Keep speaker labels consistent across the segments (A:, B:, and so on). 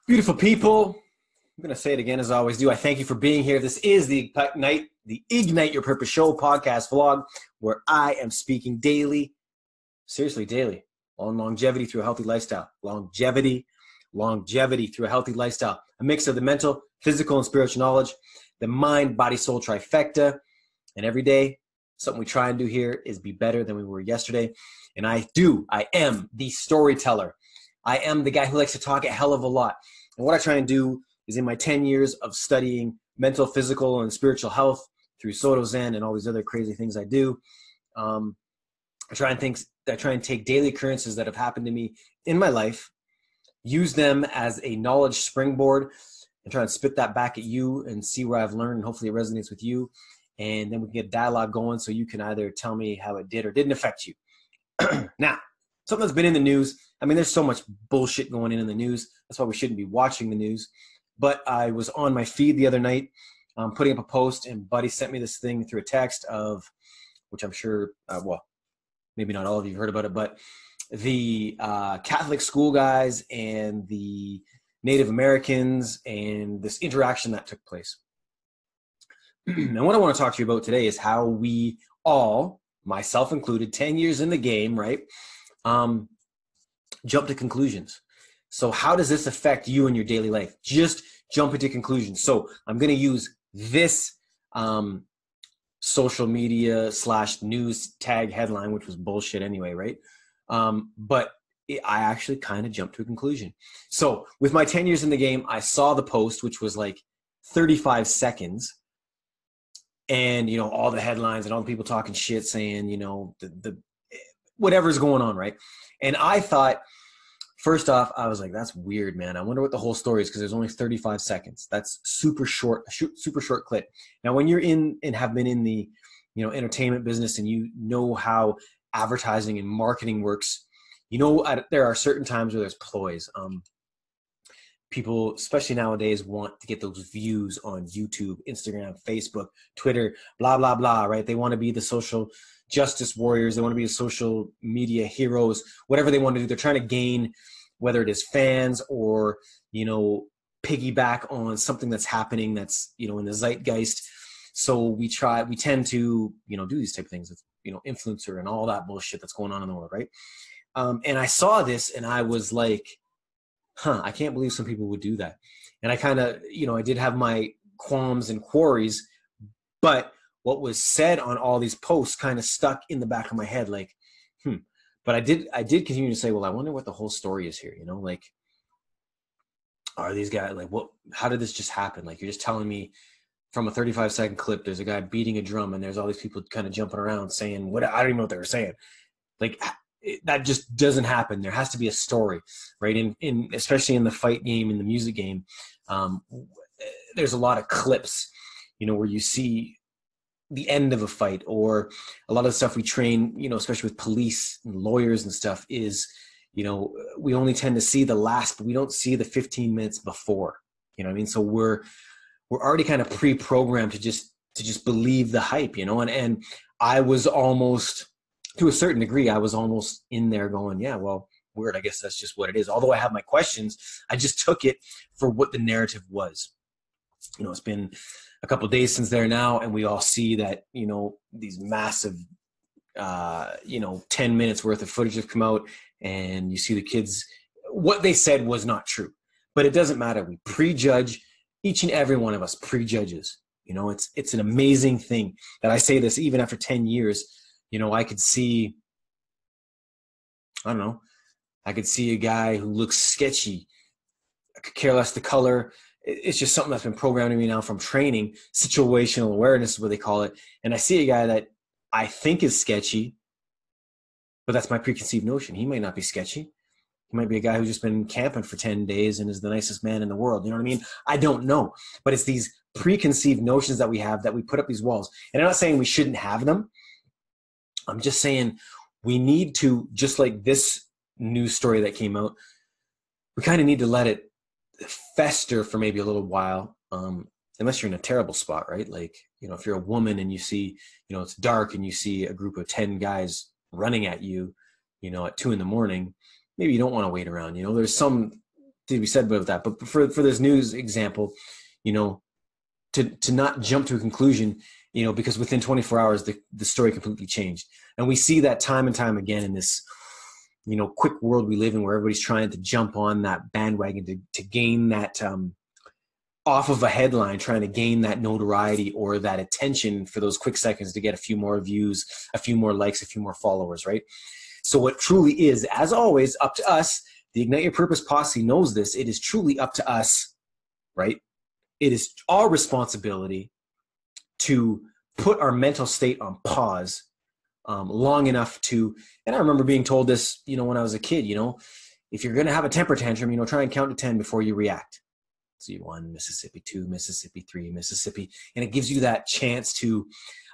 A: Beautiful people, I'm going to say it again as I always do. I thank you for being here. This is the Ignite Your Purpose Show podcast vlog where I am speaking daily, seriously daily, on longevity through a healthy lifestyle. Longevity through a healthy lifestyle. A mix of the mental, physical, and spiritual knowledge, the mind, body, soul trifecta. And every day, something we try and do here is be better than we were yesterday. And I am the storyteller. I am the guy who likes to talk a hell of a lot. And what I try and do is in my 10 years of studying mental, physical, and spiritual health through Soto Zen and all these other crazy things I do, I try and take daily occurrences that have happened to me in my life, use them as a knowledge springboard, and try and spit that back at you and see where I've learned, and hopefully it resonates with you. And then we can get dialogue going so you can either tell me how it did or didn't affect you. Now, something that's been in the news. I mean, there's so much bullshit going in the news. That's why we shouldn't be watching the news. But I was on my feed the other night putting up a post, and Buddy sent me this thing through a text of, which I'm sure, maybe not all of you have heard about it, but the Catholic school guys and the Native Americans and this interaction that took place. And what I want to talk to you about today is how we all, myself included, 10 years in the game, right, jump to conclusions. So how does this affect you in your daily life? Just jump into conclusions. So I'm going to use this social media / news tag headline, which was bullshit anyway, right? But I actually kind of jumped to a conclusion. So with my 10 years in the game, I saw the post, which was like 35 seconds. And, you know, all the headlines and all the people talking shit saying, you know, the whatever's going on, right? And I thought, first off, I was like, that's weird, man. I wonder what the whole story is because there's only 35 seconds. That's super short clip. Now, when you're in and have been in the, you know, entertainment business and you know how advertising and marketing works, you know, there are certain times where there's ploys. People, especially nowadays, want to get those views on YouTube, Instagram, Facebook, Twitter, blah, blah, blah, right? They want to be the social justice warriors. They want to be the social media heroes, whatever they want to do. They're trying to gain, whether it is fans or, you know, piggyback on something that's happening that's, you know, in the zeitgeist. So we tend to, you know, do these type of things with, you know, influencer and all that bullshit that's going on in the world, right? And I saw this and I was like, I can't believe some people would do that. And I kind of, you know, I did have my qualms and quarries, but what was said on all these posts kind of stuck in the back of my head, like, But I did continue to say, well, I wonder what the whole story is here, you know, like, are these guys, like, what, how did this just happen? Like, you're just telling me from a 35-second clip, there's a guy beating a drum and there's all these people kind of jumping around saying, what, I don't even know what they were saying. Like, that just doesn't happen. There has to be a story, right? In especially in the fight game, in the music game, there's a lot of clips, you know, where you see the end of a fight, or a lot of the stuff we train, you know, especially with police and lawyers and stuff is, you know, we only tend to see the last, but we don't see the 15 minutes before, you know what I mean? So we're already kind of pre-programmed to just believe the hype, you know, and I was almost, to a certain degree, I was almost in there going, yeah, well, weird. I guess that's just what it is. Although I have my questions, I just took it for what the narrative was. You know, it's been a couple of days since there now, and we all see that, you know, these massive, 10 minutes worth of footage have come out, and you see the kids, what they said was not true. But it doesn't matter. We prejudge. Each and every one of us prejudges. You know, it's an amazing thing that I say this even after 10 years. You know, I could see a guy who looks sketchy. I could care less the color. It's just something that's been programmed in me now from training. Situational awareness is what they call it. And I see a guy that I think is sketchy, but that's my preconceived notion. He might not be sketchy. He might be a guy who's just been camping for 10 days and is the nicest man in the world. You know what I mean? I don't know. But it's these preconceived notions that we have that we put up these walls. And I'm not saying we shouldn't have them. I'm just saying we need to, just like this news story that came out, we kind of need to let it fester for maybe a little while, unless you're in a terrible spot, right? Like, you know, if you're a woman and you see, you know, it's dark and you see a group of 10 guys running at you, you know, at 2 a.m, maybe you don't want to wait around. You know, there's some to be said about that. But for this news example, you know, to not jump to a conclusion, you know, because within 24 hours, the story completely changed. And we see that time and time again in this, you know, quick world we live in, where everybody's trying to jump on that bandwagon to gain that off of a headline, trying to gain that notoriety or that attention for those quick seconds to get a few more views, a few more likes, a few more followers, right? So what truly is, as always, up to us, the Ignite Your Purpose posse knows this. It is truly up to us, right? It is our responsibility to put our mental state on pause long enough to, and I remember being told this, you know, when I was a kid, you know, if you're going to have a temper tantrum, you know, try and count to 10 before you react. So you 1, Mississippi, 2, Mississippi, 3, Mississippi. And it gives you that chance to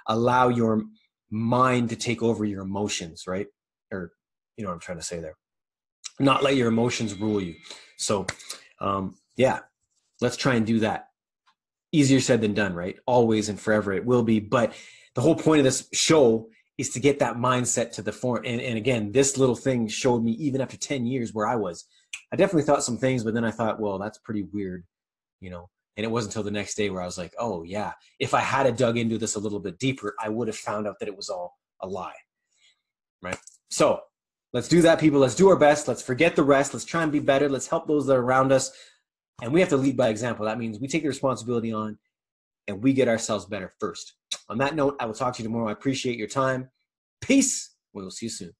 A: allow your mind to take over your emotions, right? Or, you know what I'm trying to say there. Not let your emotions rule you. So, yeah, let's try and do that. Easier said than done, right? Always and forever it will be. But the whole point of this show is to get that mindset to the form. And again, this little thing showed me, even after 10 years where I was, I definitely thought some things, but then I thought, well, that's pretty weird, you know? And it wasn't until the next day where I was like, oh yeah, if I had dug into this a little bit deeper, I would have found out that it was all a lie, right? So let's do that, people. Let's do our best. Let's forget the rest. Let's try and be better. Let's help those that are around us. And we have to lead by example. That means we take the responsibility on and we get ourselves better first. On that note, I will talk to you tomorrow. I appreciate your time. Peace. We will see you soon.